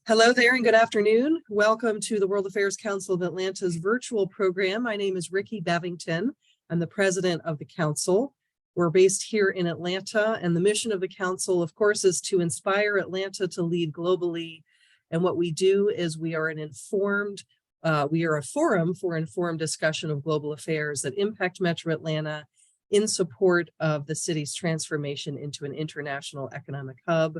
Hello there and good afternoon. Welcome to the World Affairs Council of Atlanta's virtual program. My name is Ricky Bevington. I'm the president of the council. We're based here in Atlanta, and the mission of the council, of course, is to inspire Atlanta to lead globally. And what we do is we are a forum for informed discussion of global affairs that impact Metro Atlanta in support of the city's transformation into an international economic hub.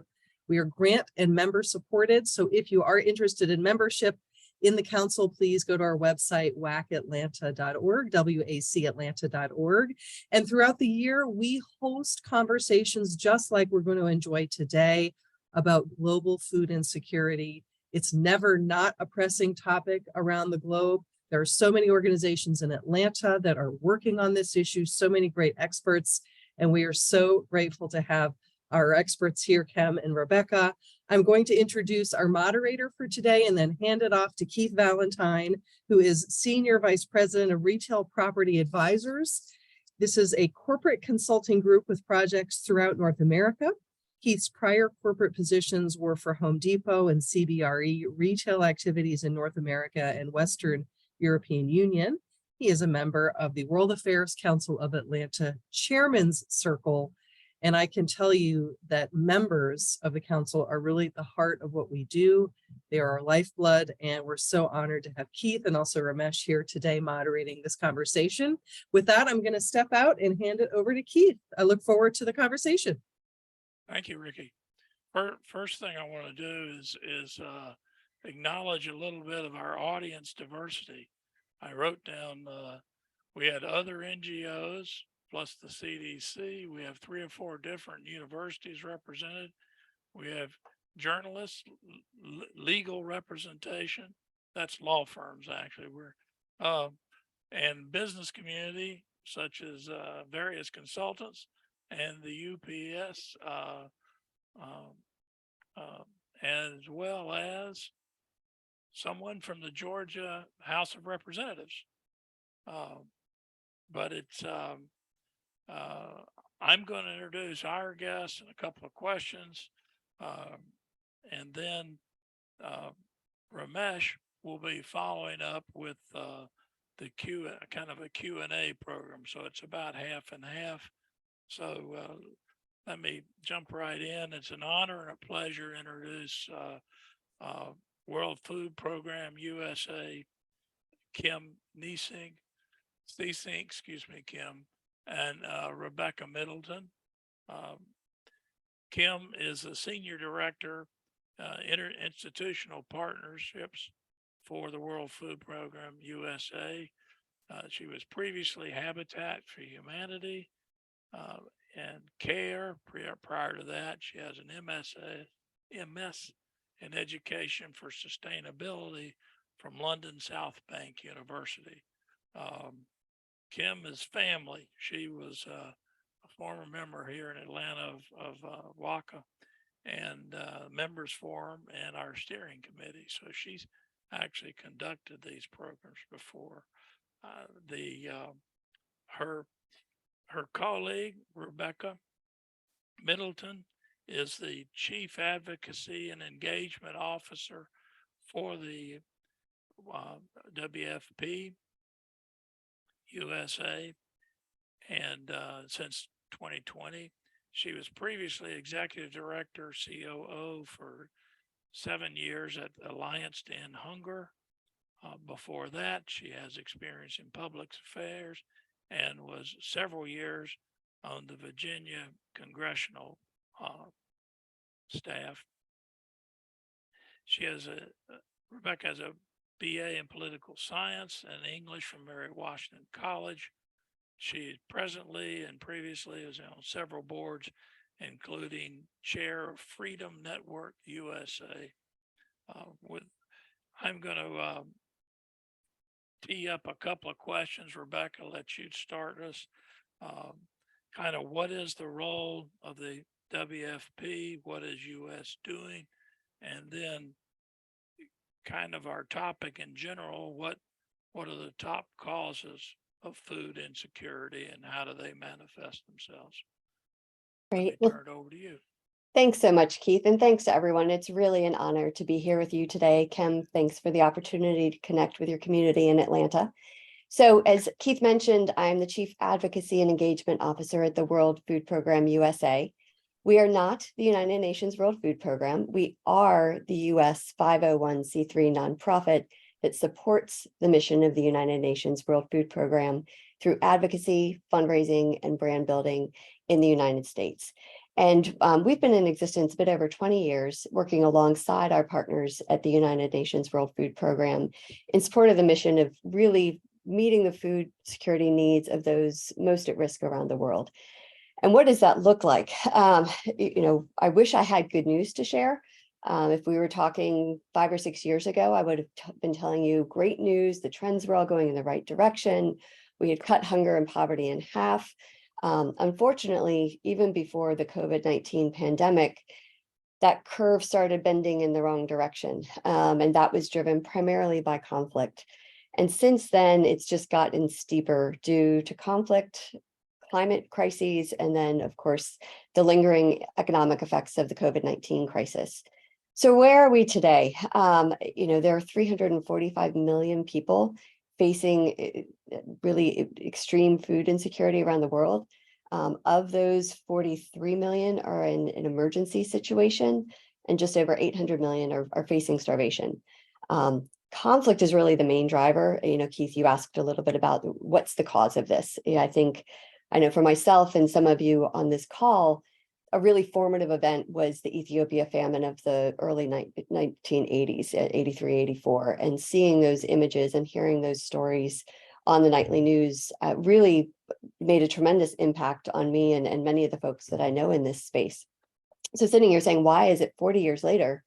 We are grant and member supported. So if you are interested in membership in the council, please go to our website, wacatlanta.org, wacatlanta.org. And throughout the year, we host conversations just like we're going to enjoy today about global food insecurity. It's never not a pressing topic around the globe. There are so many organizations in Atlanta that are working on this issue, so many great experts, and we are so grateful to have our experts here, Kim and Rebecca. I'm going to introduce our moderator for today and then hand it off to Keith Valentine, who is Senior Vice President of Retail Property Advisors. This is a corporate consulting group with projects throughout North America. Keith's prior corporate positions were for Home Depot and CBRE retail activities in North America and Western European Union. He is a member of the World Affairs Council of Atlanta Chairman's Circle. And I can tell you that members of the council are really at the heart of what we do. They are our lifeblood, and we're so honored to have Keith and also Ramesh here today moderating this conversation. With that, I'm going to step out and hand it over to Keith. I look forward to the conversation. Thank you, Ricky. First thing I want to do is acknowledge a little bit of our audience diversity. I wrote down we had other NGOs plus the CDC. We have 3 or 4 different universities represented. We have journalists, legal representation. That's law firms, actually. And business community, such as various consultants and the UPS, as well as someone from the Georgia House of Representatives. But it's I'm going to introduce our guests and a couple of questions, and then Ramesh will be following up with the kind of a Q&A program. So it's about half and half. So let me jump right in. It's an honor and a pleasure to introduce World Food Program USA, Seesink, Kim, and Rebecca Middleton. Kim is the Senior Director, Interinstitutional Partnerships for the World Food Program USA. She was previously Habitat for Humanity and CARE. Prior to that, she has an MS in Education for Sustainability from London South Bank University. Kim is family. She was a former member here in Atlanta of WACA and Members Forum and our steering committee. So she's actually conducted these programs before. Her colleague, Rebecca Middleton, is the Chief Advocacy and Engagement Officer for the WFP USA, and since 2020, she was previously Executive Director, COO for 7 years at Alliance to End Hunger. Before that, she has experience in public affairs and was several years on the Virginia congressional staff. Rebecca has a BA in Political Science and English from Mary Washington College. She presently and previously is on several boards, including Chair of Freedom Network USA. I'm going to tee up a couple of questions. Rebecca, let you start us. Kind of what is the role of the WFP? What is US doing? And then kind of our topic in general, what are the top causes of food insecurity and how do they manifest themselves? Great. Let me turn it over to you. Thanks so much, Keith, and thanks to everyone. It's really an honor to be here with you today. Kim, thanks for the opportunity to connect with your community in Atlanta. So as Keith mentioned, I'm the Chief Advocacy and Engagement Officer at the World Food Program USA. We are not the United Nations World Food Program. We are the US 501c3 nonprofit that supports the mission of the United Nations World Food Program through advocacy, fundraising, and brand building in the United States. And we've been in existence a bit over 20 years, working alongside our partners at the United Nations World Food Program in support of the mission of really meeting the food security needs of those most at risk around the world. And what does that look like? I wish I had good news to share. If we were talking 5 or 6 years ago, I would have been telling you great news. The trends were all going in the right direction. We had cut hunger and poverty in half. Unfortunately, even before the COVID-19 pandemic, that curve started bending in the wrong direction. And that was driven primarily by conflict. And since then, it's just gotten steeper due to conflict, climate crises, and then, of course, the lingering economic effects of the COVID-19 crisis. So where are we today? There are 345 million people facing really extreme food insecurity around the world. Of those, 43 million are in an emergency situation, and just over 800 million are facing starvation. Conflict is really the main driver. Keith, you asked a little bit about what's the cause of this. I know for myself and some of you on this call, a really formative event was the Ethiopia famine of the early 1980s, 83, 84, and seeing those images and hearing those stories on the nightly news really made a tremendous impact on me and many of the folks that I know in this space. So sitting here saying, why is it 40 years later,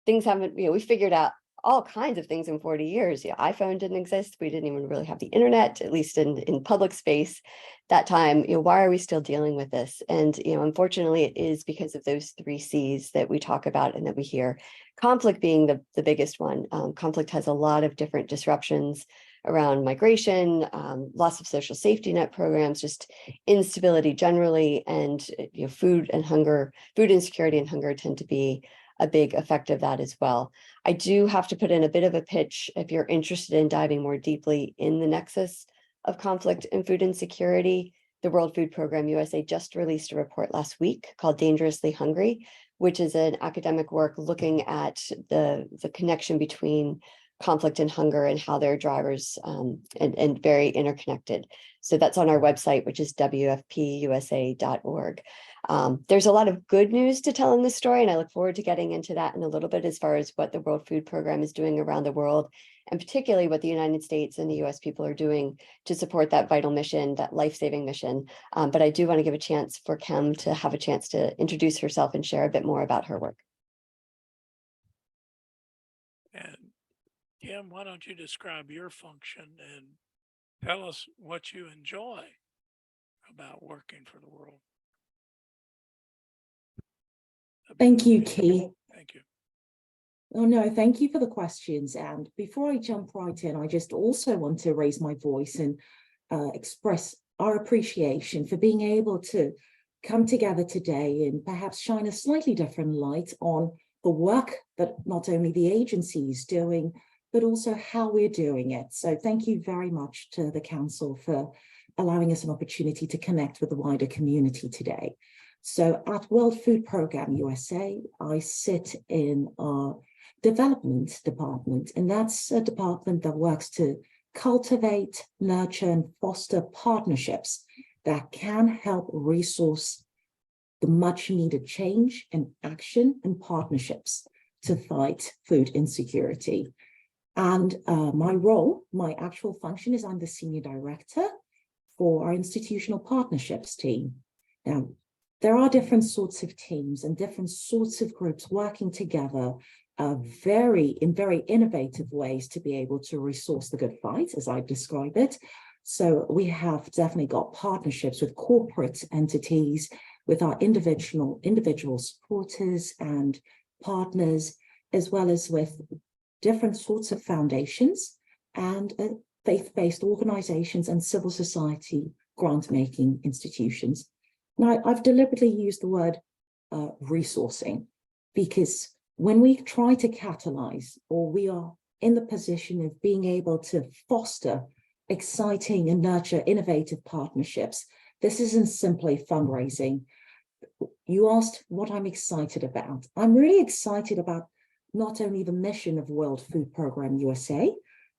things haven't, we figured out all kinds of things in 40 years. iPhone didn't exist. We didn't even really have the internet, at least in public space that time. Why are we still dealing with this? And, unfortunately, it is because of those 3 C's that we talk about and that we hear. Conflict being the biggest one. Conflict has a lot of different disruptions around migration, loss of social safety net programs, just instability generally, and food insecurity and hunger tend to be a big effect of that as well. I do have to put in a bit of a pitch if you're interested in diving more deeply in the nexus of conflict and food insecurity. The World Food Program USA just released a report last week called Dangerously Hungry, which is an academic work looking at the connection between conflict and hunger and how they're drivers and very interconnected. So that's on our website, which is wfpusa.org. There's a lot of good news to tell in this story, and I look forward to getting into that in a little bit as far as what the World Food Program is doing around the world, and particularly what the United States and the US people are doing to support that vital mission, that life-saving mission. But I do want to give a chance for Kim to have a chance to introduce herself and share a bit more about her work. And Kim, why don't you describe your function and tell us what you enjoy about working for the world? Thank you, Keith. Thank you. Oh, no, thank you for the questions. And before I jump right in, I just also want to raise my voice and express our appreciation for being able to come together today and perhaps shine a slightly different light on the work that not only the agency is doing, but also how we're doing it. So thank you very much to the Council for allowing us an opportunity to connect with the wider community today. So at World Food Program USA, I sit in our development department, and that's a department that works to cultivate, nurture, and foster partnerships that can help resource the much needed change and action and partnerships to fight food insecurity. And my role, my actual function is I'm the Senior Director for our Institutional Partnerships team. Now, there are different sorts of teams and different sorts of groups working together in very innovative ways to be able to resource the good fight, as I describe it. So we have definitely got partnerships with corporate entities, with our individual supporters and partners, as well as with different sorts of foundations and faith-based organizations and civil society grant-making institutions. Now, I've deliberately used the word resourcing, because when we try to catalyze, or we are in the position of being able to foster exciting and nurture innovative partnerships, this isn't simply fundraising. You asked what I'm excited about. I'm really excited about not only the mission of World Food Programme USA,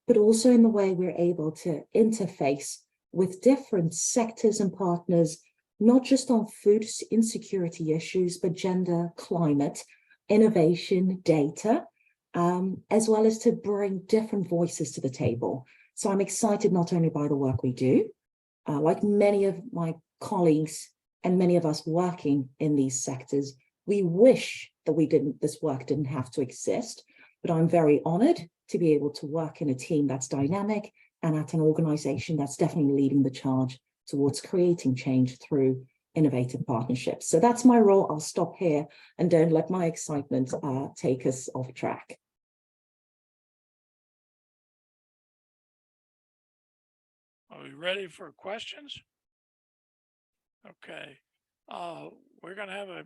but also in the way we're able to interface with different sectors and partners, not just on food insecurity issues, but gender, climate, innovation, data, as well as to bring different voices to the table. So I'm excited not only by the work we do, like many of my colleagues and many of us working in these sectors, we wish that this work didn't have to exist, but I'm very honored to be able to work in a team that's dynamic and at an organization that's definitely leading the charge towards creating change through innovative partnerships. So that's my role. I'll stop here and don't let my excitement take us off track. Are we ready for questions? Okay. We're going to have a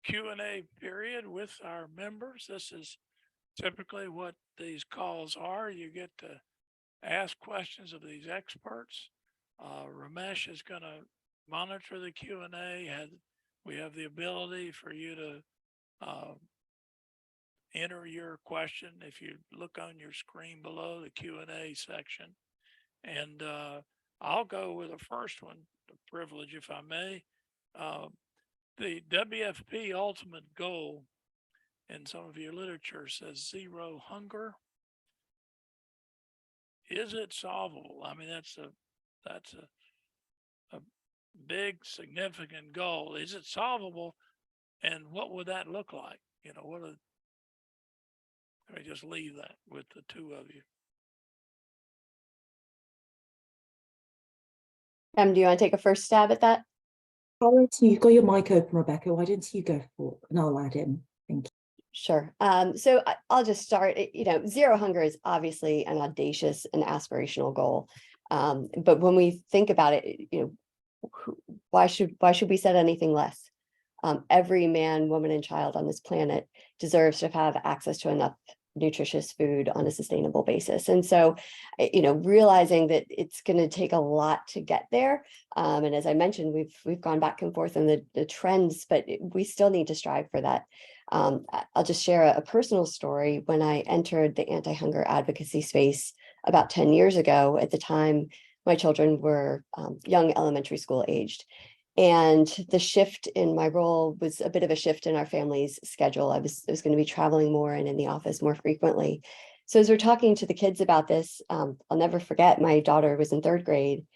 Q&A period with our members. This is typically what these calls are. You get to ask questions of these experts. Ramesh is going to monitor the Q&A. We have the ability for you to enter your question if you look on your screen below the Q&A section. And I'll go with the first one, the privilege, if I may. The WFP ultimate goal in some of your literature says zero hunger. Is it solvable? I mean, that's a big, significant goal. Is it solvable? And what would that look like? You know, let me just leave that with the two of you. Do you want to take a first stab at that? You've got your mic open, Rebecca. Why don't you go for it? And I'll add in. Thank you. Sure. So I'll just start. You know, zero hunger is obviously an audacious and aspirational goal. But when we think about it, you know, why should we set anything less? Every man, woman, and child on this planet deserves to have access to enough nutritious food on a sustainable basis. And so, you know, realizing that it's going to take a lot to get there. And as I mentioned, we've gone back and forth in the trends, but we still need to strive for that. I'll just share a personal story. When I entered the anti-hunger advocacy space about 10 years ago, at the time, my children were young elementary school aged. And the shift in my role was a bit of a shift in our family's schedule. I was going to be traveling more and in the office more frequently. So as we're talking to the kids about this, I'll never forget, my daughter was in 3rd grade.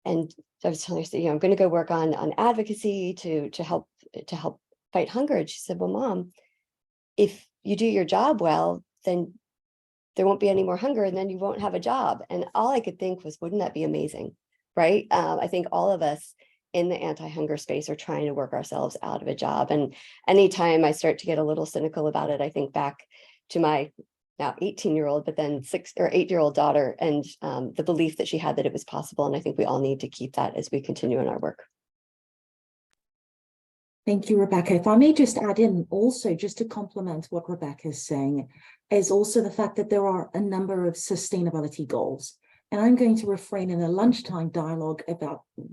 And I was telling her, you know, I'm going to go work on advocacy to help fight hunger. And she said, well, Mom, if you do your job well, then there won't be any more hunger and then you won't have a job. And all I could think was, wouldn't that be amazing? Right? I think all of us in the anti-hunger space are trying to work ourselves out of a job. And anytime I start to get a little cynical about it, I think back to my now 18-year-old, but then 6 or 8-year-old daughter, and the belief that she had that it was possible. And I think we all need to keep that as we continue in our work. Thank you, Rebecca. If I may just add in also, just to complement what Rebecca is saying, is also the fact that there are a number of sustainability goals. And I'm going to refrain in a lunchtime dialogue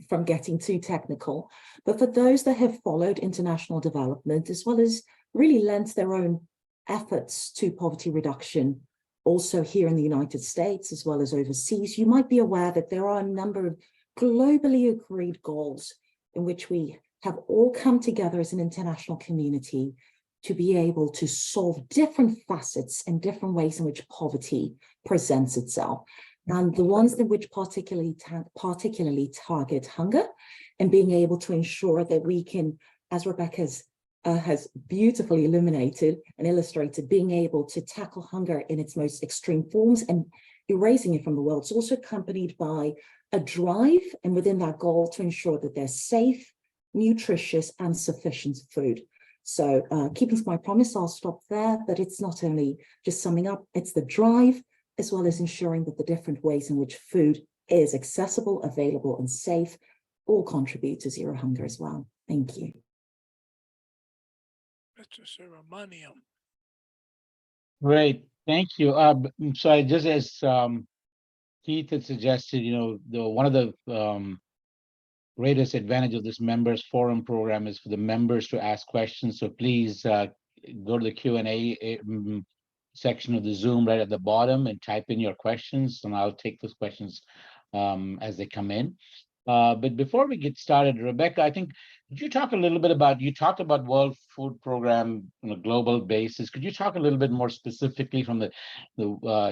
from getting too technical. But for those that have followed international development, as well as really lent their own efforts to poverty reduction, also here in the United States, as well as overseas, you might be aware that there are a number of globally agreed goals in which we have all come together as an international community to be able to solve different facets and different ways in which poverty presents itself. And the ones in which particularly target hunger, and being able to ensure that we can, as Rebecca has beautifully illuminated and illustrated, being able to tackle hunger in its most extreme forms and erasing it from the world. It's also accompanied by a drive, and within that goal, to ensure that there's safe, nutritious, and sufficient food. So keeping to my promise, I'll stop there, but it's not only just summing up, it's the drive, as well as ensuring that the different ways in which food is accessible, available, and safe all contribute to zero hunger as well. Thank you. Mr. Subramaniam. Great, thank you. So I just as Keith had suggested, one of the greatest advantage of this members forum program is for the members to ask questions. So please go to the Q&A section of the Zoom right at the bottom and type in your questions, and I'll take those questions as they come in. But before we get started, Rebecca, I think, could you talk a little bit about, you talked about World Food Program on a global basis. Could you talk a little bit more specifically from the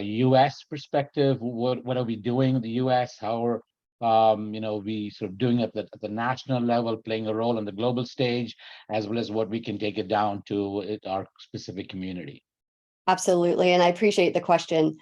U.S. perspective? What are we doing in the U.S.? How are we sort of doing it at the national level, playing a role on the global stage, as well as what we can take it down to our specific community? Absolutely, and I appreciate the question.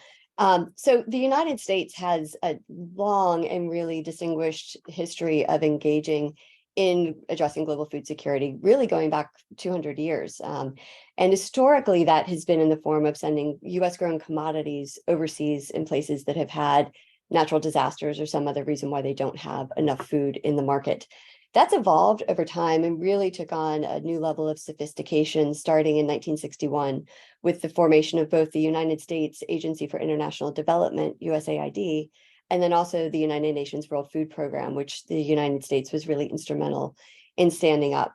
So the United States has a long and really distinguished history of engaging in addressing global food security, really going back 200 years. And historically, that has been in the form of sending US grown commodities overseas in places that have had natural disasters or some other reason why they don't have enough food in the market. That's evolved over time and really took on a new level of sophistication starting in 1961 with the formation of both the United States Agency for International Development, USAID, and then also the United Nations World Food Program, which the United States was really instrumental in standing up.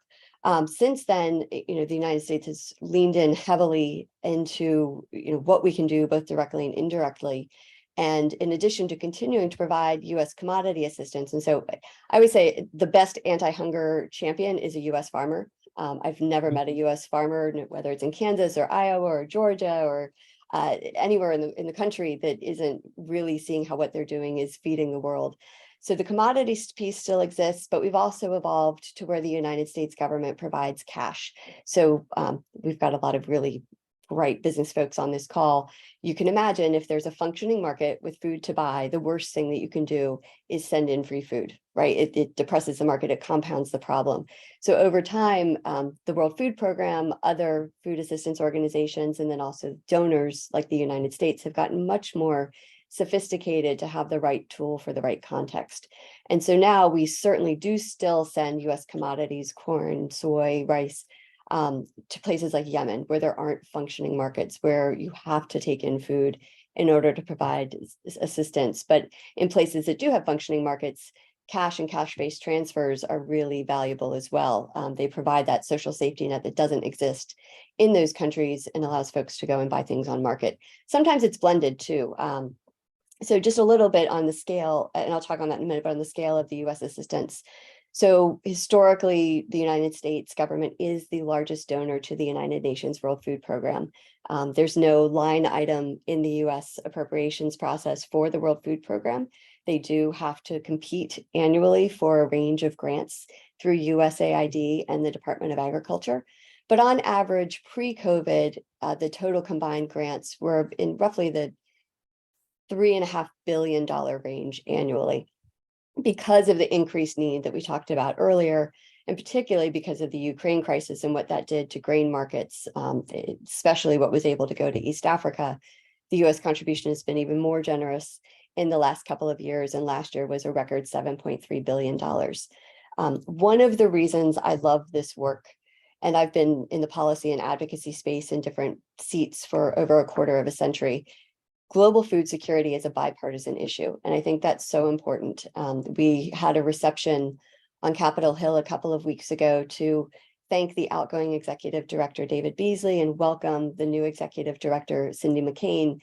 Since then, the United States has leaned in heavily into what we can do both directly and indirectly. And in addition to continuing to provide US commodity assistance. And so I would say the best anti-hunger champion is a US farmer. I've never met a US farmer, whether it's in Kansas or Iowa or Georgia or anywhere in the country, that isn't really seeing how what they're doing is feeding the world. So the commodities piece still exists, but we've also evolved to where the United States government provides cash. So we've got a lot of really bright business folks on this call. You can imagine if there's a functioning market with food to buy, the worst thing that you can do is send in free food, right? It depresses the market, it compounds the problem. So over time, the World Food Program, other food assistance organizations, and then also donors like the United States have gotten much more sophisticated to have the right tool for the right context. And so now we certainly do still send US commodities, corn, soy, rice, to places like Yemen, where there aren't functioning markets, where you have to take in food in order to provide assistance. But in places that do have functioning markets, cash and cash-based transfers are really valuable as well. They provide that social safety net that doesn't exist in those countries and allows folks to go and buy things on market. Sometimes it's blended too. So just a little bit on the scale, and I'll talk on that in a minute, but on the scale of the US assistance. So historically, the United States government is the largest donor to the United Nations World Food Program. There's no line item in the US appropriations process for the World Food Program. They do have to compete annually for a range of grants through USAID and the Department of Agriculture. But on average, pre-COVID, the total combined grants were in roughly the $3.5 billion range annually, because of the increased need that we talked about earlier, and particularly because of the Ukraine crisis and what that did to grain markets, especially what was able to go to East Africa. The US contribution has been even more generous in the last couple of years, and last year was a record $7.3 billion. One of the reasons I love this work, and I've been in the policy and advocacy space in different seats for over a quarter of a century, global food security is a bipartisan issue, and I think that's so important. We had a reception on Capitol Hill a couple of weeks ago to thank the outgoing executive director, David Beasley, and welcome the new executive director, Cindy McCain.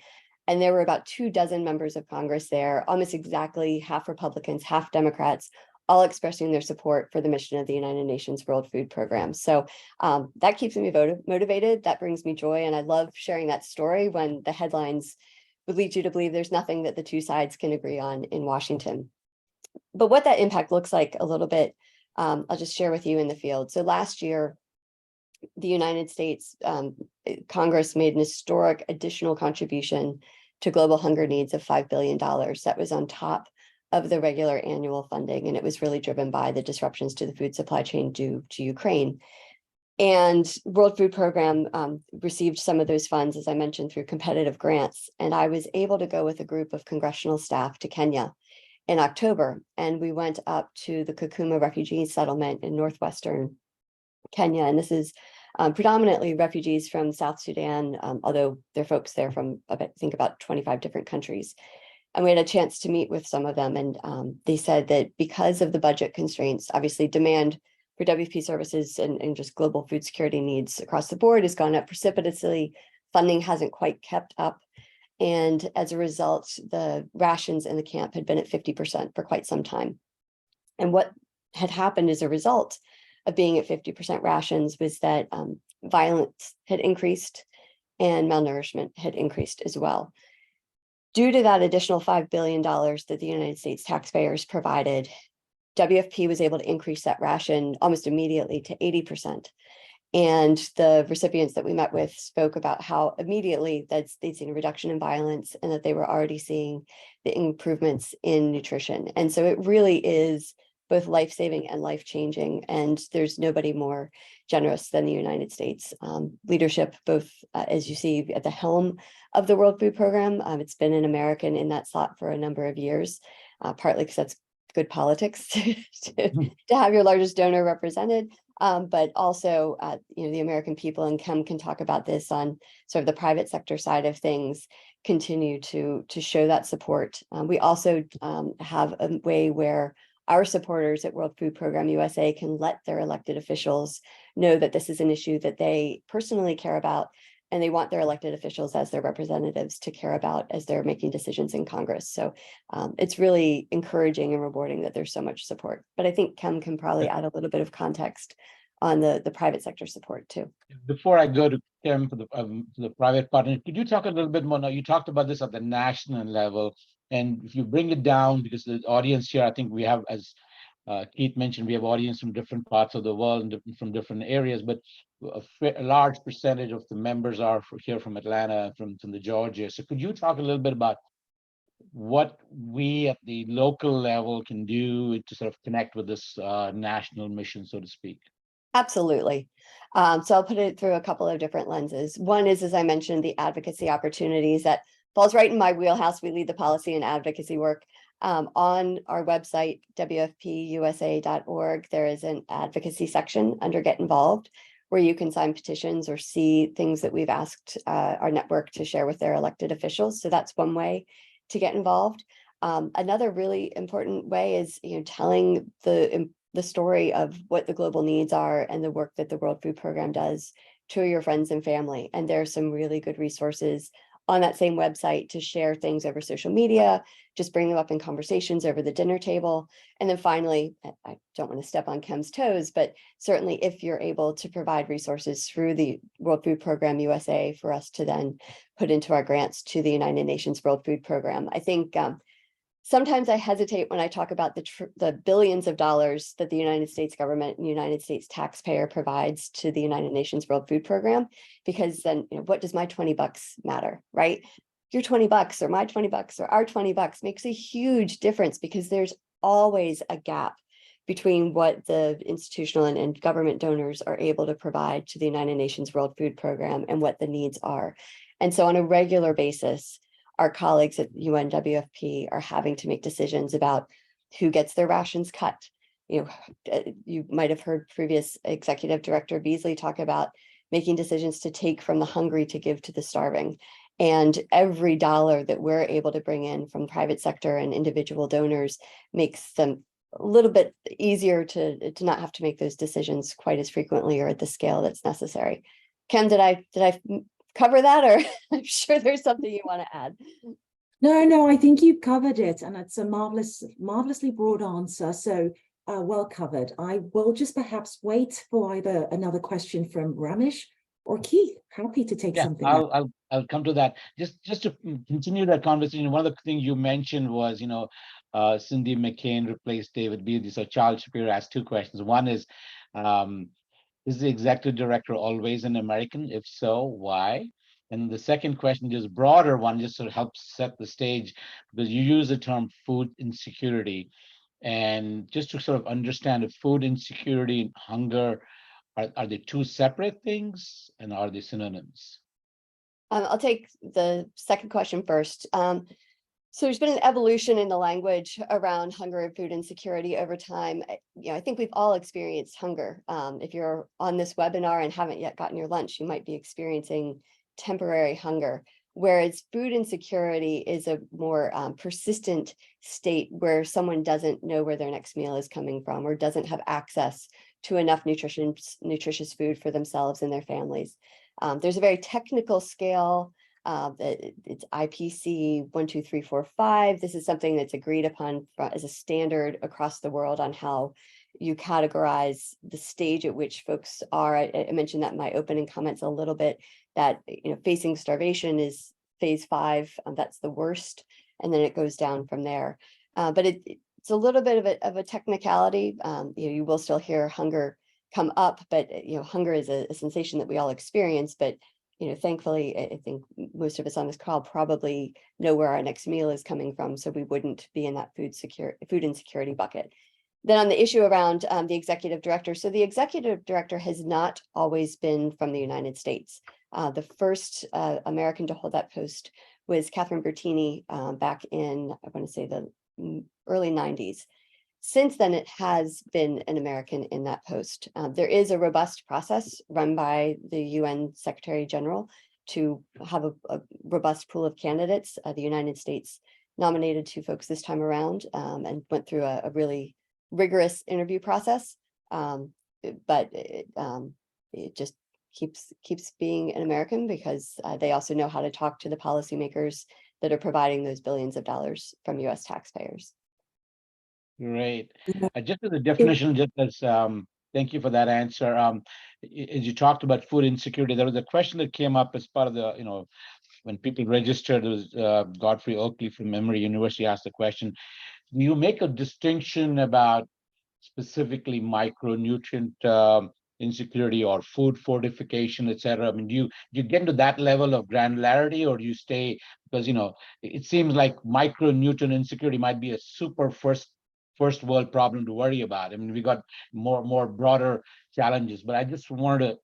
And there were about 24 members of Congress there, almost exactly half Republicans, half Democrats, all expressing their support for the mission of the United Nations World Food Program. So that keeps me motivated. That brings me joy. And I love sharing that story when the headlines would lead you to believe there's nothing that the two sides can agree on in Washington. But what that impact looks like a little bit, I'll just share with you in the field. So last year, the United States Congress made an historic additional contribution to global hunger needs of $5 billion. That was on top of the regular annual funding, and it was really driven by the disruptions to the food supply chain due to Ukraine. And World Food Program received some of those funds, as I mentioned, through competitive grants. And I was able to go with a group of congressional staff to Kenya in October. And we went up to the Kakuma refugee settlement in northwestern Kenya. And this is predominantly refugees from South Sudan, although there are folks there from, I think, about 25 different countries. And we had a chance to meet with some of them, and they said that because of the budget constraints, obviously demand for WFP services and just global food security needs across the board has gone up precipitously. Funding hasn't quite kept up. And as a result, the rations in the camp had been at 50% for quite some time. And what had happened as a result of being at 50% rations was that violence had increased and malnourishment had increased as well. Due to that additional $5 billion that the United States taxpayers provided, WFP was able to increase that ration almost immediately to 80%. And the recipients that we met with spoke about how immediately they'd seen a reduction in violence and that they were already seeing the improvements in nutrition. And so it really is both life-saving and life-changing. And there's nobody more generous than the United States. Leadership, both as you see at the helm of the World Food Program, it's been an American in that slot for a number of years, partly because that's good politics to have your largest donor represented. But also, the American people, and Kem can talk about this on sort of the private sector side of things, continue to show that support. We also have a way where our supporters at World Food Program USA can let their elected officials know that this is an issue that they personally care about, and they want their elected officials as their representatives to care about as they're making decisions in Congress. So it's really encouraging and rewarding that there's so much support. But I think Kem can probably add a little bit of context on the private sector support too. Before I go to Kim for the private partner, could you talk a little bit more? Now, you talked about this at the national level, and if you bring it down, because the audience here, I think we have, as Keith mentioned, we have audience from different parts of the world and from different areas, but a large percentage of the members are here from Atlanta, from the Georgia. So could you talk a little bit about what we at the local level can do to sort of connect with this national mission, so to speak? Absolutely. So I'll put it through a couple of different lenses. One is, as I mentioned, the advocacy opportunities that falls right in my wheelhouse. We lead the policy and advocacy work. On our website, wfpusa.org, there is an advocacy section under Get Involved, where you can sign petitions or see things that we've asked our network to share with their elected officials. So that's one way to get involved. Another really important way is, telling the story of what the global needs are and the work that the World Food Program does to your friends and family. And there are some really good resources on that same website to share things over social media, just bring them up in conversations over the dinner table. And then finally, I don't want to step on Kem's toes, but certainly if you're able to provide resources through the World Food Program USA for us to then put into our grants to the United Nations World Food Program. I think sometimes I hesitate when I talk about the billions of dollars that the United States government and United States taxpayer provides to the United Nations World Food Program, because then, what does my $20 matter, right? Your $20 or my $20 or our $20 makes a huge difference, because there's always a gap between what the institutional and government donors are able to provide to the United Nations World Food Program and what the needs are. And so on a regular basis, our colleagues at UNWFP are having to make decisions about who gets their rations cut. You might have heard previous Executive Director Beasley talk about making decisions to take from the hungry to give to the starving. And every dollar that we're able to bring in from private sector and individual donors makes them a little bit easier to not have to make those decisions quite as frequently or at the scale that's necessary. Kem, did I cover that, or I'm sure there's something you want to add? No, I think you've covered it, and it's a marvelously broad answer. So well covered. I will just perhaps wait for either another question from Ramesh or Keith. Happy to take something. I'll come to that. Just to continue that conversation. One of the things you mentioned was, Cindy McCain replaced David Beasley. So Charles Shapiro asked two questions. One is the executive director always an American? If so, why? And the second question, just broader one, just sort of helps set the stage, because you use the term food insecurity. And just to sort of understand, if food insecurity and hunger, are they two separate things, and are they synonyms? I'll take the second question first. So there's been an evolution in the language around hunger and food insecurity over time. I think we've all experienced hunger. If you're on this webinar and haven't yet gotten your lunch, you might be experiencing temporary hunger, whereas food insecurity is a more persistent state where someone doesn't know where their next meal is coming from or doesn't have access to enough nutritious food for themselves and their families. There's a very technical scale. It's IPC 1, 2, 3, 4, 5. This is something that's agreed upon as a standard across the world on how you categorize the stage at which folks are. I mentioned that in my opening comments a little bit, that facing starvation is phase 5. That's the worst, and then it goes down from there. But it's a little bit of a technicality. You will still hear hunger come up, but hunger is a sensation that we all experience. But thankfully, I think most of us on this call probably know where our next meal is coming from, so we wouldn't be in that food insecurity bucket. Then on the issue around the executive director, so the executive director has not always been from the United States. The first American to hold that post was Catherine Bertini back in, I want to say, the early 90s. Since then, it has been an American in that post. There is a robust process run by the UN Secretary General to have a robust pool of candidates. The United States nominated 2 folks this time around and went through a really rigorous interview process. But it just keeps being an American because they also know how to talk to the policymakers that are providing those billions of dollars from US taxpayers. Great. Just as a definition, just as thank you for that answer. As you talked about food insecurity, there was a question that came up as part of the, when people registered, there was Godfrey Oakley from Emory University asked the question, do you make a distinction about specifically micronutrient insecurity or food fortification, et cetera? I mean, do you get into that level of granularity, or do you stay, because it seems like micronutrient insecurity might be a super first world problem to worry about. I mean, we got more broader challenges, but I just wanted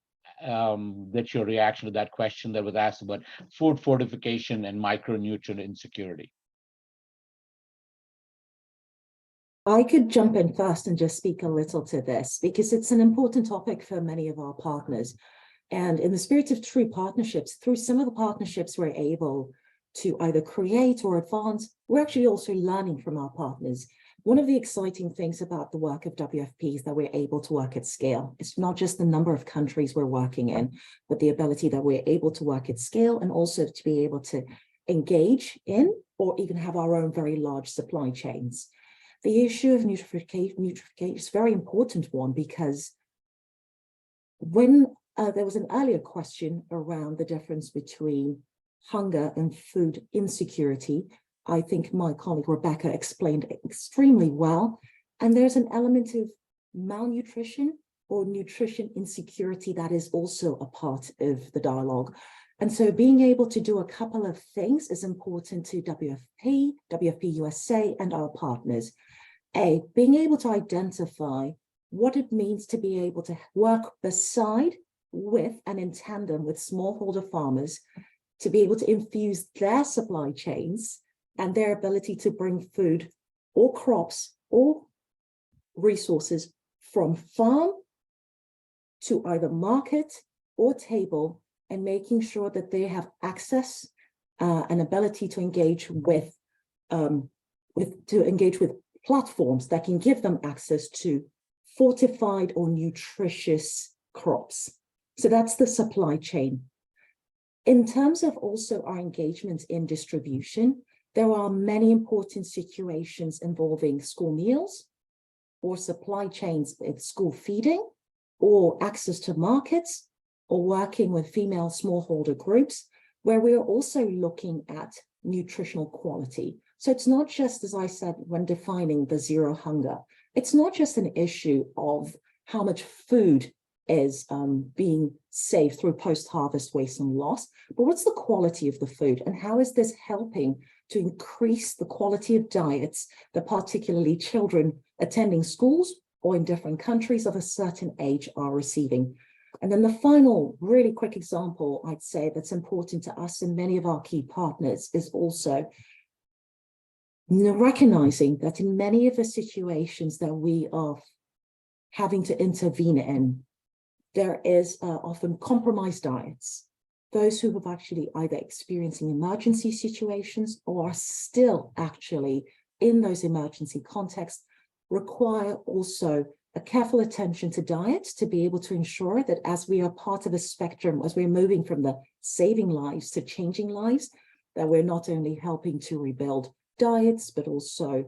to get your reaction to that question that was asked about food fortification and micronutrient insecurity. I could jump in first and just speak a little to this because it's an important topic for many of our partners. And in the spirit of true partnerships, through some of the partnerships we're able to either create or advance, we're actually also learning from our partners. One of the exciting things about the work of WFP is that we're able to work at scale. It's not just the number of countries we're working in, but the ability that we're able to work at scale and also to be able to engage in or even have our own very large supply chains. The issue of nutrification is a very important one because when there was an earlier question around the difference between hunger and food insecurity, I think my colleague Rebecca explained it extremely well. And there's an element of malnutrition or nutrition insecurity that is also a part of the dialogue. And so being able to do a couple of things is important to WFP, WFP USA, and our partners. Being able to identify what it means to be able to work beside with and in tandem with smallholder farmers to be able to infuse their supply chains and their ability to bring food or crops or resources from farm to either market or table, and making sure that they have access and ability to engage with platforms that can give them access to fortified or nutritious crops. So that's the supply chain. In terms of also our engagement in distribution, there are many important situations involving school meals or supply chains with school feeding or access to markets or working with female smallholder groups where we are also looking at nutritional quality. So it's not just, as I said, when defining the zero hunger, it's not just an issue of how much food is being saved through post-harvest waste and loss, but what's the quality of the food and how is this helping to increase the quality of diets that particularly children attending schools or in different countries of a certain age are receiving. And then the final really quick example I'd say that's important to us and many of our key partners is also recognizing that in many of the situations that we are having to intervene in, there is often compromised diets. Those who have actually either experiencing emergency situations or are still actually in those emergency contexts require also a careful attention to diet to be able to ensure that as we are part of a spectrum, as we're moving from the saving lives to changing lives, that we're not only helping to rebuild diets, but also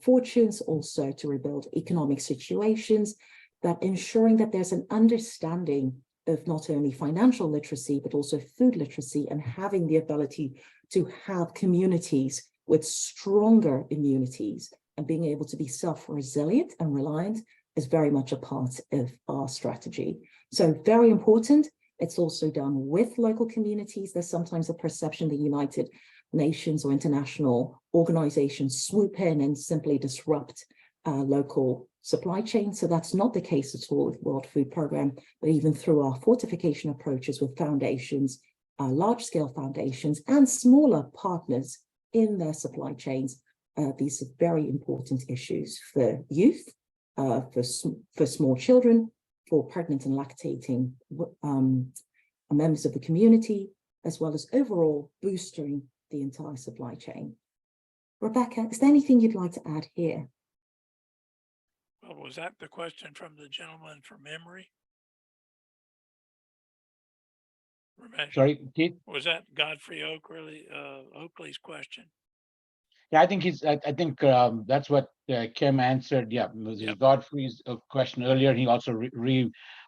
fortunes, also to rebuild economic situations, that ensuring that there's an understanding of not only financial literacy, but also food literacy, and having the ability to have communities with stronger immunities and being able to be self-resilient and reliant is very much a part of our strategy. So very important. It's also done with local communities. There's sometimes a perception that United Nations or international organizations swoop in and simply disrupt local supply chain. So that's not the case at all with World Food Programme, but even through our fortification approaches with foundations, large-scale foundations and smaller partners in their supply chains. These are very important issues for youth, for small children, for pregnant and lactating members of the community, as well as overall boosting the entire supply chain. Rebecca, is there anything you'd like to add here? Well, was that the question from the gentleman from Emory? Ramesh? Sorry, Keith? Was that Godfrey Oakley's question? Yeah, I think I think that's what Kim answered. Yeah, it was Yep. Godfrey's question earlier. He also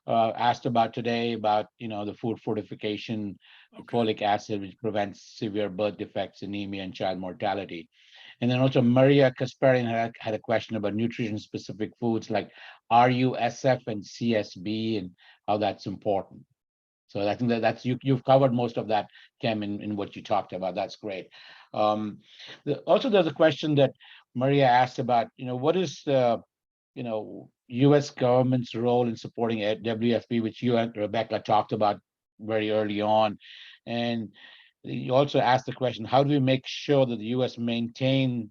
asked about today about, the food fortification, Okay. folic acid, which prevents severe birth defects, anemia, and child mortality. And then also Maria Kasparian had a question about nutrition-specific foods like RUSF and CSB and how that's important. So I think that's you've covered most of that, Kim, in what you talked about. That's great. Also, there's a question that Maria asked about, what is the, U.S. government's role in supporting WFP, which you and Rebecca talked about very early on. And you also asked the question, how do we make sure that the U.S. maintains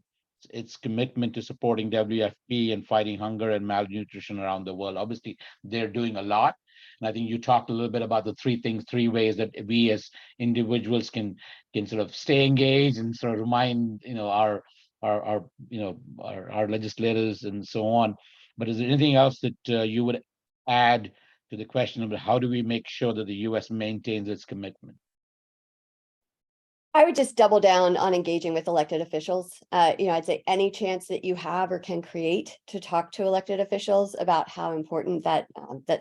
its commitment to supporting WFP and fighting hunger and malnutrition around the world? Obviously, they're doing a lot. And I think you talked a little bit about the three ways that we as individuals can sort of stay engaged and sort of remind, our legislators and so on. But is there anything else that you would add to the question of how do we make sure that the U.S. maintains its commitment? I would just double down on engaging with elected officials. I'd say any chance that you have or can create to talk to elected officials about how important that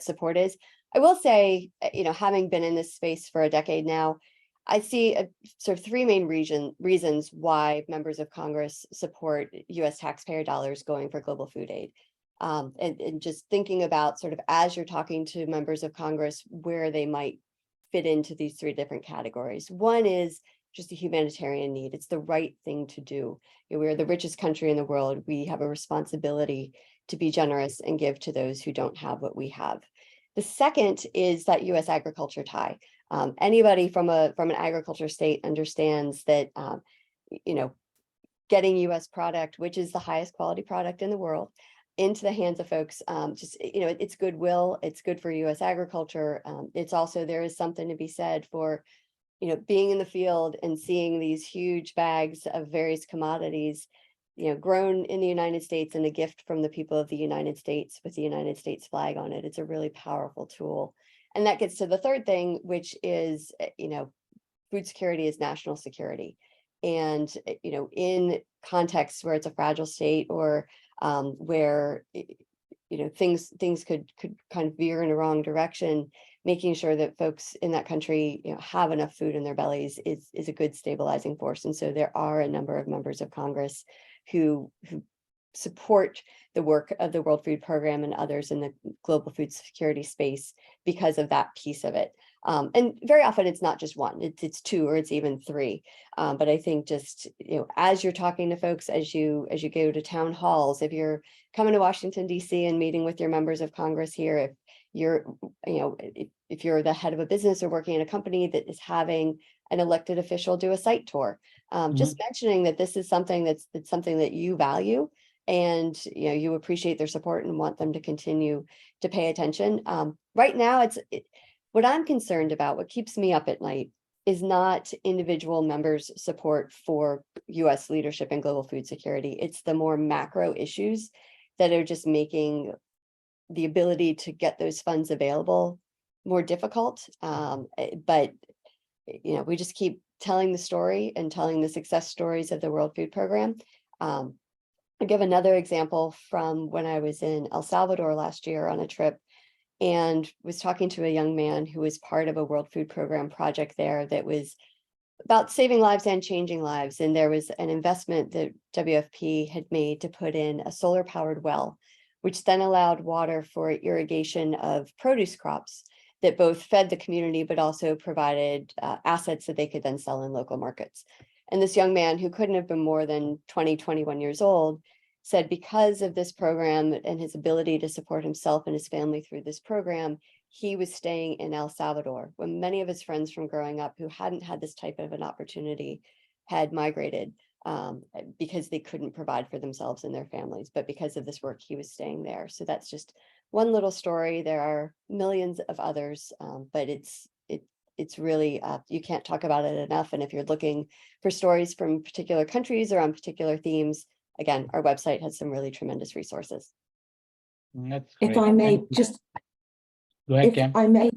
support is. I will say, having been in this space for a decade now, I see sort of three main reasons why members of Congress support U.S. taxpayer dollars going for global food aid. And just thinking about sort of as you're talking to members of Congress, where they might fit into these three different categories. One is just a humanitarian need. It's the right thing to do. We're the richest country in the world. We have a responsibility to be generous and give to those who don't have what we have. The second is that U.S. agriculture tie. Anybody from an agriculture state understands that, getting U.S. product, which is the highest quality product in the world, into the hands of folks, it's goodwill. It's good for U.S. agriculture. It's also, there is something to be said for, being in the field and seeing these huge bags of various commodities, grown in the United States and a gift from the people of the United States with the United States flag on it. It's a really powerful tool. And that gets to the third thing, which is, food security is national security. And, in contexts where it's a fragile state or where, things could kind of veer in a wrong direction, making sure that folks in that country have enough food in their bellies is a good stabilizing force. And so there are a number of members of Congress who support the work of the World Food Programme and others in the global food security space because of that piece of it. And very often it's not just one, it's two or it's even three. But I think just, as you're talking to folks, as you go to town halls, if you're coming to Washington, D.C. and meeting with your members of Congress here, if you're, if you're the head of a business or working in a company that is having an elected official do a site tour. Just mentioning that this is something that's something that you value, and you appreciate their support and want them to continue to pay attention. Right now, what I'm concerned about, what keeps me up at night, is not individual members' support for U.S. leadership in global food security. It's the more macro issues that are just making the ability to get those funds available more difficult. But we just keep telling the story and telling the success stories of the World Food Program. I'll give another example from when I was in El Salvador last year on a trip, and was talking to a young man who was part of a World Food Program project there that was about saving lives and changing lives. And there was an investment that WFP had made to put in a solar powered well, which then allowed water for irrigation of produce crops that both fed the community, but also provided assets that they could then sell in local markets. And this young man, who couldn't have been more than 20, 21 years old, said because of this program and his ability to support himself and his family through this program, he was staying in El Salvador when many of his friends from growing up who hadn't had this type of an opportunity had migrated because they couldn't provide for themselves and their families. But because of this work, he was staying there. So that's just one little story. There are millions of others, but it's really, you can't talk about it enough. And if you're looking for stories from particular countries or on particular themes, again, our website has some really tremendous resources. That's If great. I may Thank you. just, Go ahead, if Cam. I may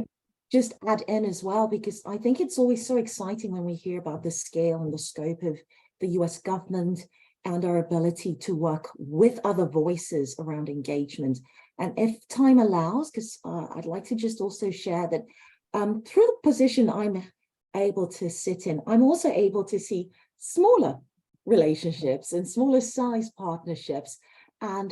just add in as well, because I think it's always so exciting when we hear about the scale and the scope of the US government and our ability to work with other voices around engagement. And if time allows, because I'd like to just also share that through the position I'm able to sit in, I'm also able to see smaller relationships and smaller size partnerships. And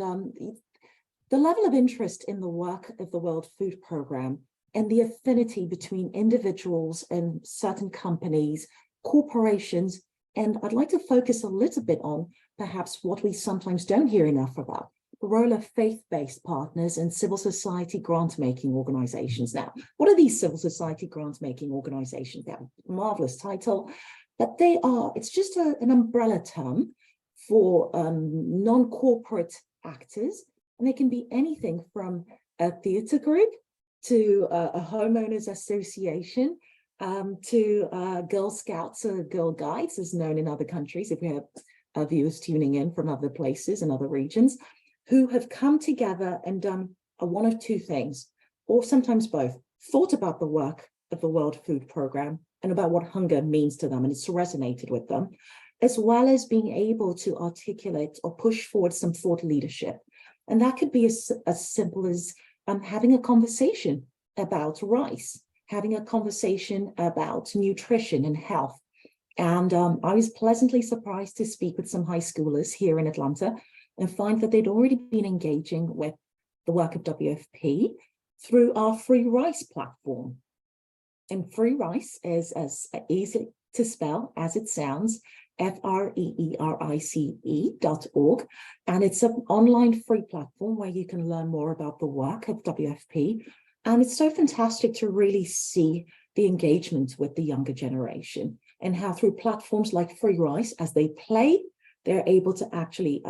the level of interest in the work of the World Food Program and the affinity between individuals and certain companies, corporations, and I'd like to focus a little bit on perhaps what we sometimes don't hear enough about, the role of faith-based partners and civil society grant-making organizations. Now, what are these civil society grant-making organizations? They have a marvelous title, but they are, it's just an umbrella term for non-corporate actors, and they can be anything from a theater group to a homeowners association, to Girl Scouts or Girl Guides, as known in other countries, if we have viewers tuning in from other places and other regions, who have come together and done one of two things, or sometimes both: thought about the work of the World Food Program and about what hunger means to them, and it's resonated with them, as well as being able to articulate or push forward some thought leadership. And that could be as simple as having a conversation about rice, having a conversation about nutrition and health. And I was pleasantly surprised to speak with some high schoolers here in Atlanta and find that they'd already been engaging with the work of WFP through our Free Rice platform. And Free Rice is as easy to spell as it sounds, FREERICE.org. And it's an online free platform where you can learn more about the work of WFP. And it's so fantastic to really see the engagement with the younger generation and how through platforms like Free Rice, as they play, they're able to actually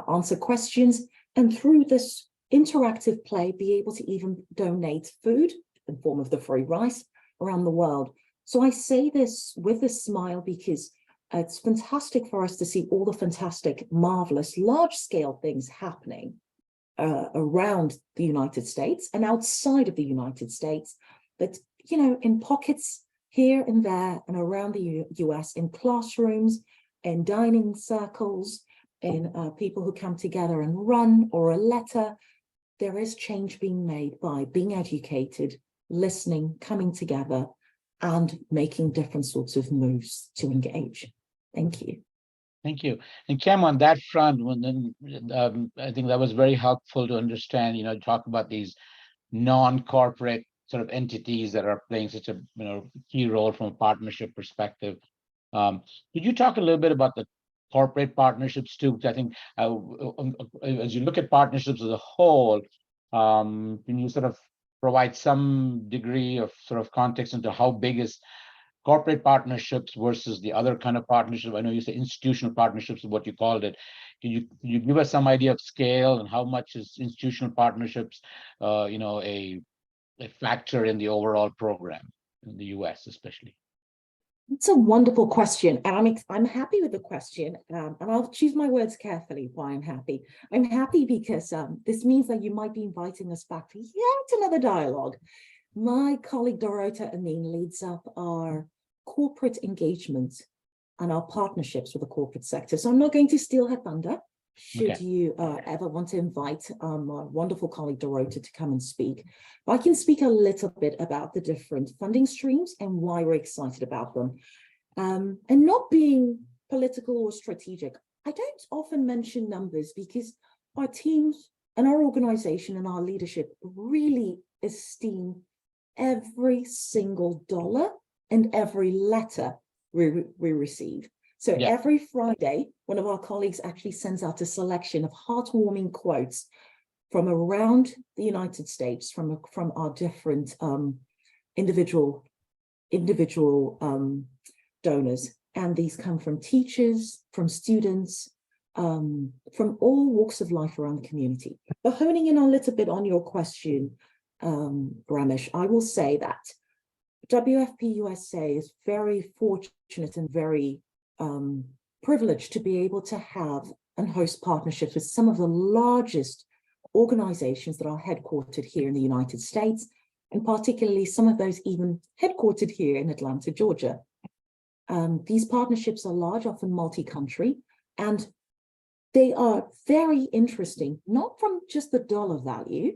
answer questions, and through this interactive play, be able to even donate food in the form of the free rice around the world. So I say this with a smile because it's fantastic for us to see all the fantastic, marvelous, large-scale things happening around the United States and outside of the United States, but, in pockets here and there and around the US, in classrooms, in dining circles, in people who come together and run, or a letter. There is change being made by being educated, listening, coming together, and making different sorts of moves to engage. Thank you. Thank you. And Cam, on that front, I think that was very helpful to understand, talk about these non-corporate sort of entities that are playing such a key role from a partnership perspective. Could you talk a little bit about the corporate partnerships too? Because I think as you look at partnerships as a whole, can you sort of provide some degree of sort of context into how big is corporate partnerships versus the other kind of partnership? I know you say institutional partnerships is what you called it. Can you give us some idea of scale and how much is institutional partnerships, a factor in the overall program in the US especially? It's a wonderful question, and I'm happy with the question, and I'll choose my words carefully why I'm happy. I'm happy because this means that you might be inviting us back for yet another dialogue. My colleague Dorota Amin leads up our corporate engagement and our partnerships with the corporate sector. So I'm not going to steal her thunder. Should Okay. you ever want to invite my wonderful colleague Dorota to come and speak. But I can speak a little bit about the different funding streams and why we're excited about them. And not being political or strategic, I don't often mention numbers because our teams and our organization and our leadership really esteem every single dollar and every letter we receive. So Yeah. every Friday, one of our colleagues actually sends out a selection of heartwarming quotes from around the United States, from our different individual donors. And these come from teachers, from students, from all walks of life around the community. But honing in a little bit on your question, Ramesh, I will say that WFP USA is very fortunate and very privileged to be able to have and host partnerships with some of the largest organizations that are headquartered here in the United States, and particularly some of those even headquartered here in Atlanta, Georgia. These partnerships are large, often multi-country, and they are very interesting, not from just the dollar value,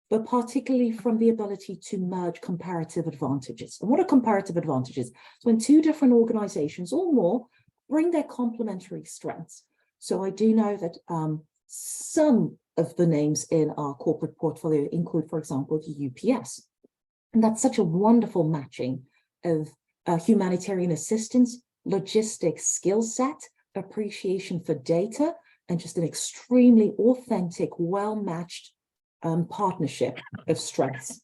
but particularly from the ability to merge comparative advantages. And what are comparative advantages? So when two different organizations or more bring their complementary strengths. So I do know that some of the names in our corporate portfolio include, for example, the UPS. And that's such a wonderful matching of humanitarian assistance, logistics skill set, appreciation for data, and just an extremely authentic, well-matched partnership of strengths.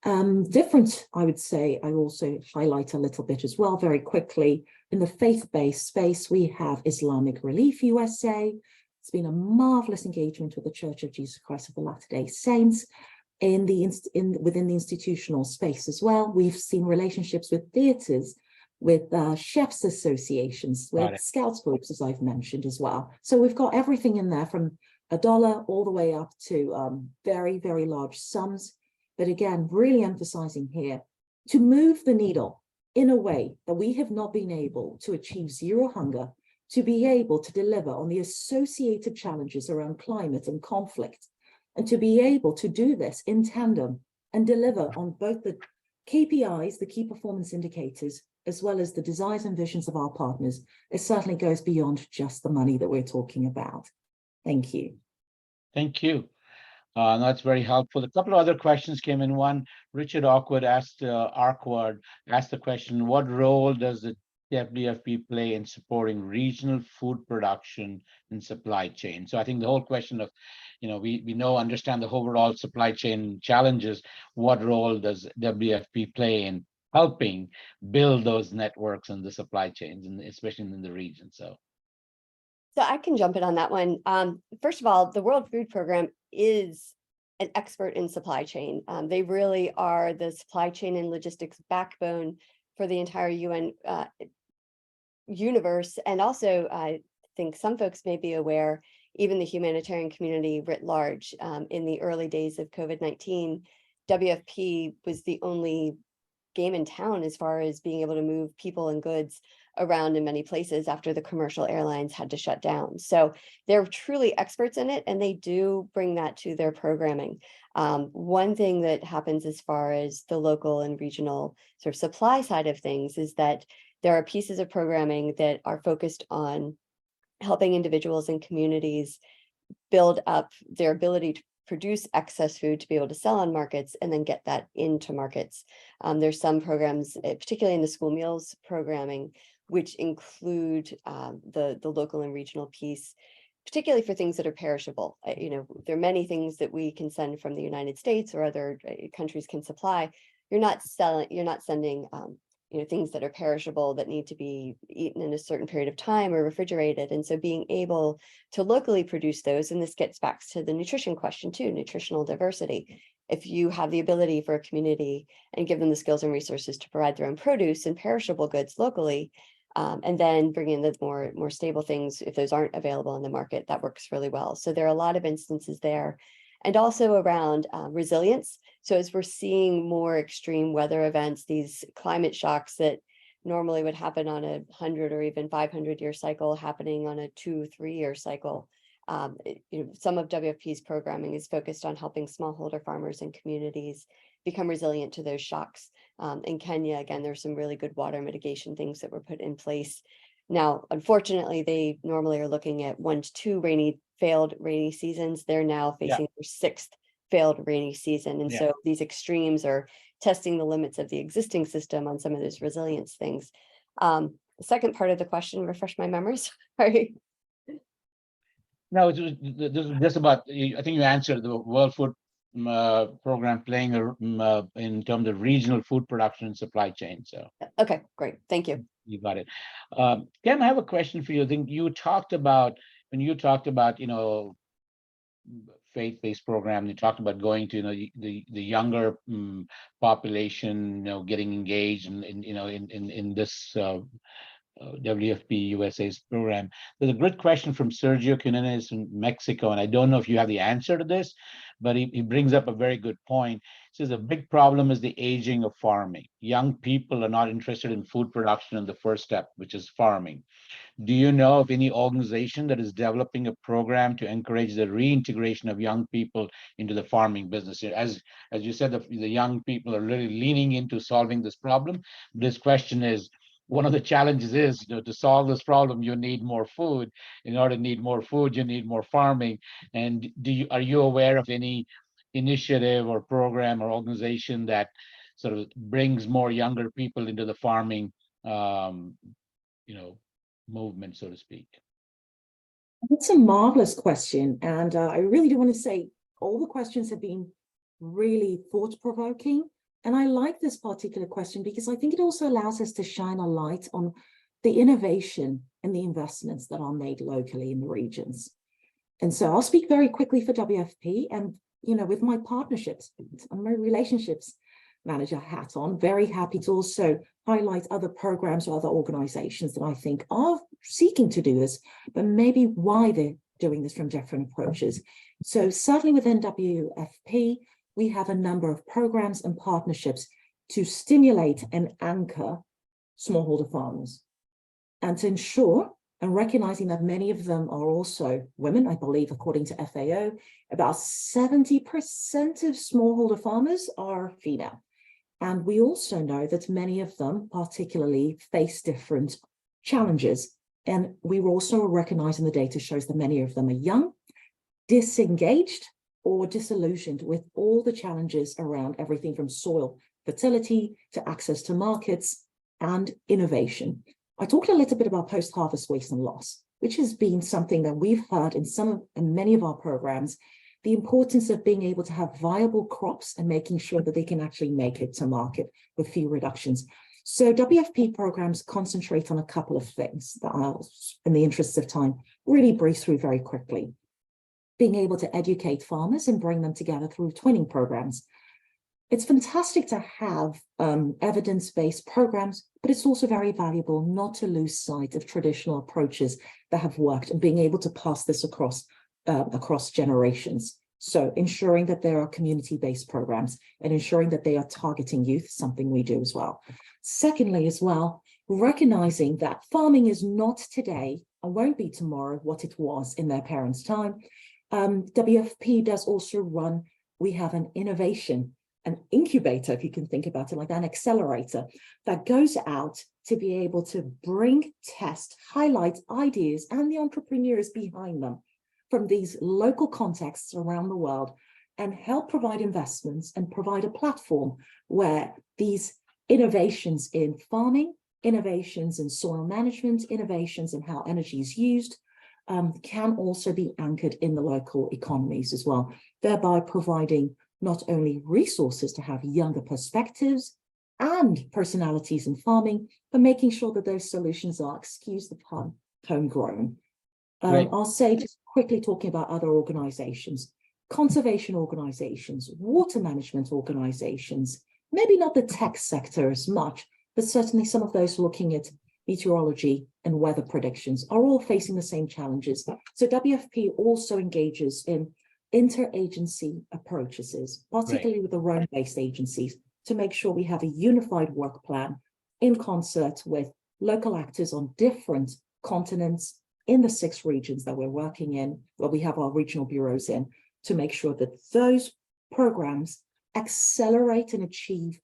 Different, I would say, I also highlight a little bit as well, very quickly, in the faith-based space, we have Islamic Relief USA. It's been a marvelous engagement with the Church of Jesus Christ of the Latter-day Saints. Within the institutional space as well, we've seen relationships with theaters, with chefs associations, with scouts groups, as I've mentioned as well. So we've got everything in there from $1 all the way up to very, very large sums. But again, really emphasizing here to move the needle in a way that we have not been able to achieve zero hunger, to be able to deliver on the associated challenges around climate and conflict, and to be able to do this in tandem and deliver on both the KPIs, the key performance indicators, as well as the desires and visions of our partners. It certainly goes beyond just the money that we're talking about. Thank you. Thank you. That's very helpful. A couple of other questions came in. One, Richard Arkward asked the question, what role does the WFP play in supporting regional food production and supply chain? So I think the whole question of, we understand the overall supply chain challenges. What role does WFP play in helping build those networks and the supply chains, and especially in the region? So I can jump in on that one. First of all, the World Food Program is an expert in supply chain. They really are the supply chain and logistics backbone for the entire UN universe. And also, I think some folks may be aware, even the humanitarian community writ large, in the early days of COVID-19, WFP was the only game in town as far as being able to move people and goods around in many places after the commercial airlines had to shut down. So they're truly experts in it, and they do bring that to their programming. One thing that happens as far as the local and regional sort of supply side of things is that there are pieces of programming that are focused on helping individuals and communities build up their ability to produce excess food to be able to sell on markets and then get that into markets. There's some programs, particularly in the school meals programming, which include the local and regional piece, particularly for things that are perishable. There are many things that we can send from the United States or other countries can supply. You're not sending things that are perishable that need to be eaten in a certain period of time or refrigerated. And so being able to locally produce those, and this gets back to the nutrition question too, nutritional diversity. If you have the ability for a community and give them the skills and resources to provide their own produce and perishable goods locally, and then bring in the more stable things, if those aren't available in the market, that works really well. So there are a lot of instances there. And also around resilience. So as we're seeing more extreme weather events, these climate shocks that normally would happen on a 100 or even 500-year cycle happening on a 2-3-year cycle. Some of WFP's programming is focused on helping smallholder farmers and communities become resilient to those shocks. In Kenya, again, there's some really good water mitigation things that were put in place. Now, unfortunately, they normally are looking at 1 to 2 failed rainy seasons. They're now facing their 6th failed rainy season. And so these extremes are testing the limits of the existing system on some of those resilience things. The second part of the question, refresh my memories. Sorry. No, this is just about, I think you answered the World Food Program playing in terms of regional food production and supply chain. So okay, great. Thank you. You got it. Kim, I have a question for you. I think you talked about, when you talked about, faith-based program, you talked about going to, the younger population, getting engaged in this WFP USA's program. There's a good question from Sergio Quiñones in Mexico, and I don't know if you have the answer to this, but he brings up a very good point. He says a big problem is the aging of farming. Young people are not interested in food production in the first step, which is farming. Do you know of any organization that is developing a program to encourage the reintegration of young people into the farming business? As you said, the young people are really leaning into solving this problem. This question is, one of the challenges is, to solve this problem, you need more food. In order to need more food, you need more farming. And are you aware of any initiative or program or organization that sort of brings more younger people into the farming, movement, so to speak? It's a marvelous question. And I really do want to say all the questions have been really thought-provoking. And I like this particular question because I think it also allows us to shine a light on the innovation and the investments that are made locally in the regions. And so I'll speak very quickly for WFP and, with my partnerships and my relationships manager hat on, very happy to also highlight other programs or other organizations that I think are seeking to do this, but maybe why they're doing this from different approaches. So certainly within WFP, we have a number of programs and partnerships to stimulate and anchor smallholder farmers and to ensure, and recognizing that many of them are also women, I believe, according to FAO, about 70% of smallholder farmers are female. And we also know that many of them particularly face different challenges. And we were also recognizing the data shows that many of them are young, disengaged, or disillusioned with all the challenges around everything from soil fertility to access to markets and innovation. I talked a little bit about post-harvest waste and loss, which has been something that we've heard in many of our programs, the importance of being able to have viable crops and making sure that they can actually make it to market with few reductions. So WFP programs concentrate on a couple of things that I'll, in the interest of time, really breeze through very quickly. Being able to educate farmers and bring them together through twinning programs. It's fantastic to have evidence-based programs, but it's also very valuable not to lose sight of traditional approaches that have worked and being able to pass this across generations. So ensuring that there are community-based programs and ensuring that they are targeting youth, something we do as well. Secondly, as well, recognizing that farming is not today and won't be tomorrow what it was in their parents' time. WFP does also run, we have an innovation, an incubator, if you can think about it like that, an accelerator that goes out to be able to bring, test, highlight ideas and the entrepreneurs behind them from these local contexts around the world and help provide investments and provide a platform where these innovations in farming, innovations in soil management, innovations in how energy is used, can also be anchored in the local economies as well, thereby providing not only resources to have younger perspectives and personalities in farming, but making sure that those solutions are, excuse the pun, homegrown. Right. I'll say, just quickly talking about other organizations, conservation organizations, water management organizations, maybe not the tech sector as much, but certainly some of those looking at meteorology and weather predictions are all facing the same challenges. So WFP also engages in interagency approaches, particularly with the Rome-based agencies, to make sure we have a unified work plan in concert with local actors on different continents in the 6 regions that we're working in, where we have our regional bureaus in, to make sure that those programs accelerate and achieve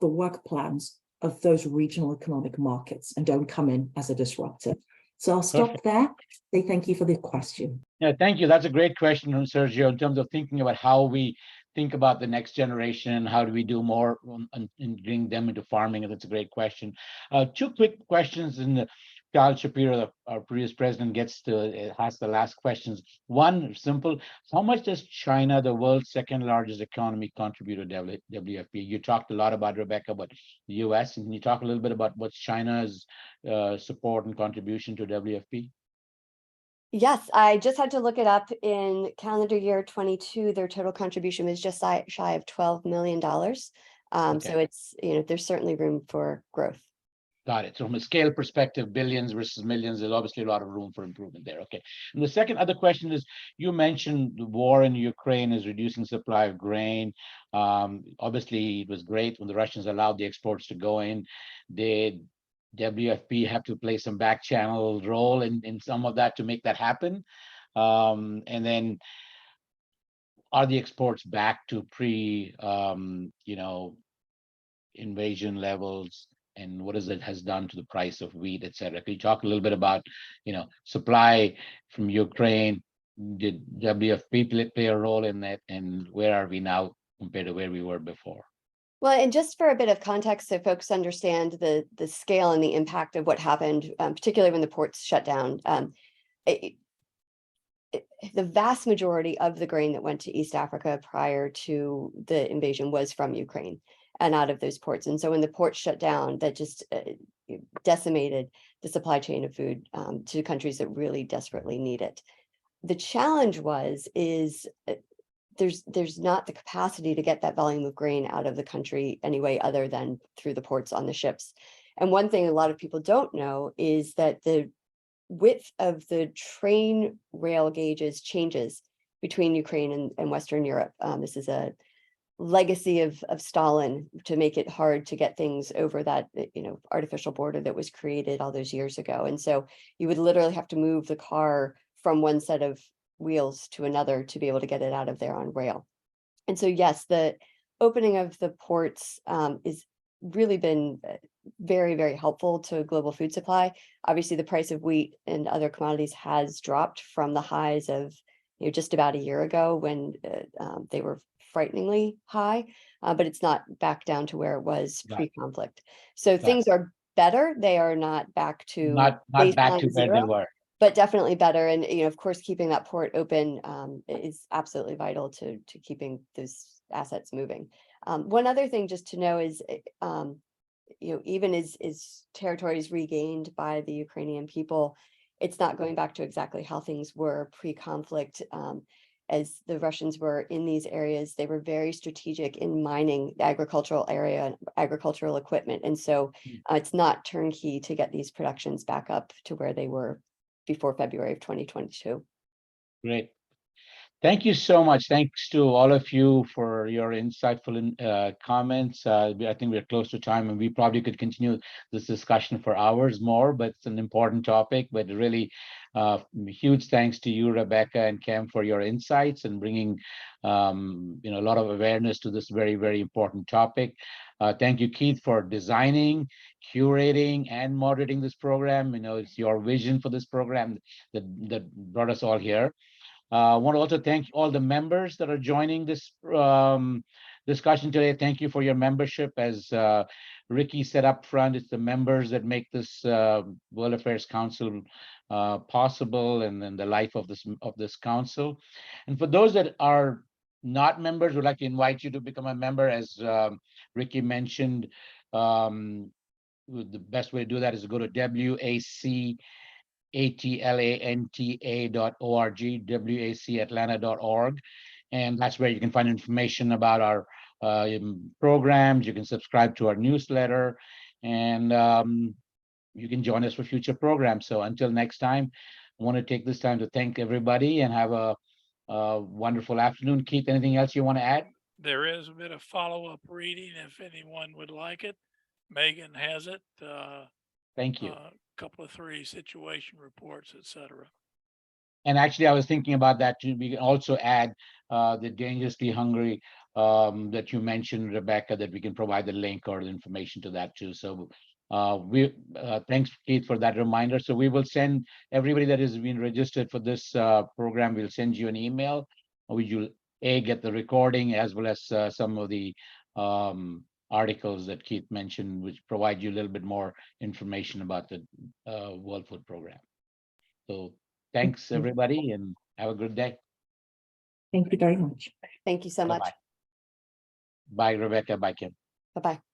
the work plans of those regional economic markets and don't come in as a disruptor. So I'll stop there. Say thank you for the question. Yeah, thank you. That's a great question, Sergio, in terms of thinking about how we think about the next generation and how do we do more and bring them into farming. And that's a great question. 2 quick questions, and Charles Shapiro, our previous president, gets to ask the last questions. One, simple: how much does China, the world's 2nd largest economy, contribute to WFP? You talked a lot about, Rebecca, about the US, and can you talk a little bit about what's China's support and contribution to WFP? Yes, I just had to look it up. In calendar year 22, their total contribution was just shy of $12 million. So it's, there's certainly room for growth. Got it. So from a scale perspective, billions versus millions, there's obviously a lot of room for improvement there. Okay. And the other question is, you mentioned the war in Ukraine is reducing supply of grain. Obviously, it was great when the Russians allowed the exports to go in. Did WFP have to play some back channel role in some of that to make that happen? And then are the exports back to invasion levels? And what has done to the price of wheat, et cetera? Can you talk a little bit about, supply from Ukraine? Did WFP play a role in that? And where are we now compared to where we were before? Well, and just for a bit of context, so folks understand the scale and the impact of what happened, particularly when the ports shut down. The vast majority of the grain that went to East Africa prior to the invasion was from Ukraine and out of those ports. And so when the ports shut down, that just decimated the supply chain of food to countries that really desperately need it. The challenge is there's not the capacity to get that volume of grain out of the country anyway, other than through the ports on the ships. And one thing a lot of people don't know is that the width of the train rail gauges changes between Ukraine and Western Europe. This is a legacy of Stalin to make it hard to get things over that artificial border that was created all those years ago. And so you would literally have to move the car from one set of wheels to another to be able to get it out of there on rail. And so yes, the opening of the ports is really been very, very helpful to global food supply. Obviously, the price of wheat and other commodities has dropped from the highs of just about a year ago when they were frighteningly high, but it's not back down to where it was pre-conflict. So things are better. They are not back to not back to where they were, but definitely better. And of course, keeping that port open is absolutely vital to keeping those assets moving. One other thing just to know is, even as territories regained by the Ukrainian people, it's not going back to exactly how things were pre-conflict. As the Russians were in these areas, they were very strategic in mining the agricultural area and agricultural equipment. And so it's not turnkey to get these productions back up to where they were before February of 2022. Great. Thank you so much. Thanks to all of you for your insightful comments. I think we're close to time, and we probably could continue this discussion for hours more, but it's an important topic. But really, huge thanks to you, Rebecca and Cam, for your insights and bringing a lot of awareness to this very, very important topic. Thank you, Keith, for designing, curating, and moderating this program. It's your vision for this program that brought us all here. I want to also thank all the members that are joining this discussion today. Thank you for your membership. As Ricky said up front, it's the members that make this World Affairs Council possible, and then the life of this council. And for those that are not members, we'd like to invite you to become a member. As Ricky mentioned, The best way to do that is to go to WACATLANTA.org, WACAtlanta.org. And that's where you can find information about our programs. You can subscribe to our newsletter, and you can join us for future programs. So until next time, I want to take this time to thank everybody and have a wonderful afternoon. Keith, anything else you want to add? There is a bit of follow-up reading if anyone would like it. Megan has it. Thank you. Couple of 3 situation reports, etc. And actually, I was thinking about that too. We can also add the Dangerously Hungry that you mentioned, Rebecca, that we can provide the link or the information to that too. So thanks, Keith, for that reminder. So we will send everybody that has been registered for this program, we'll send you an email. Where you'll get the recording as well as some of the articles that Keith mentioned, which provide you a little bit more information about the World Food Program. So thanks, everybody, and have a good day. Thank you very much. Thank you so much. Bye-bye. Bye, Rebecca. Bye, Kim. Bye-bye.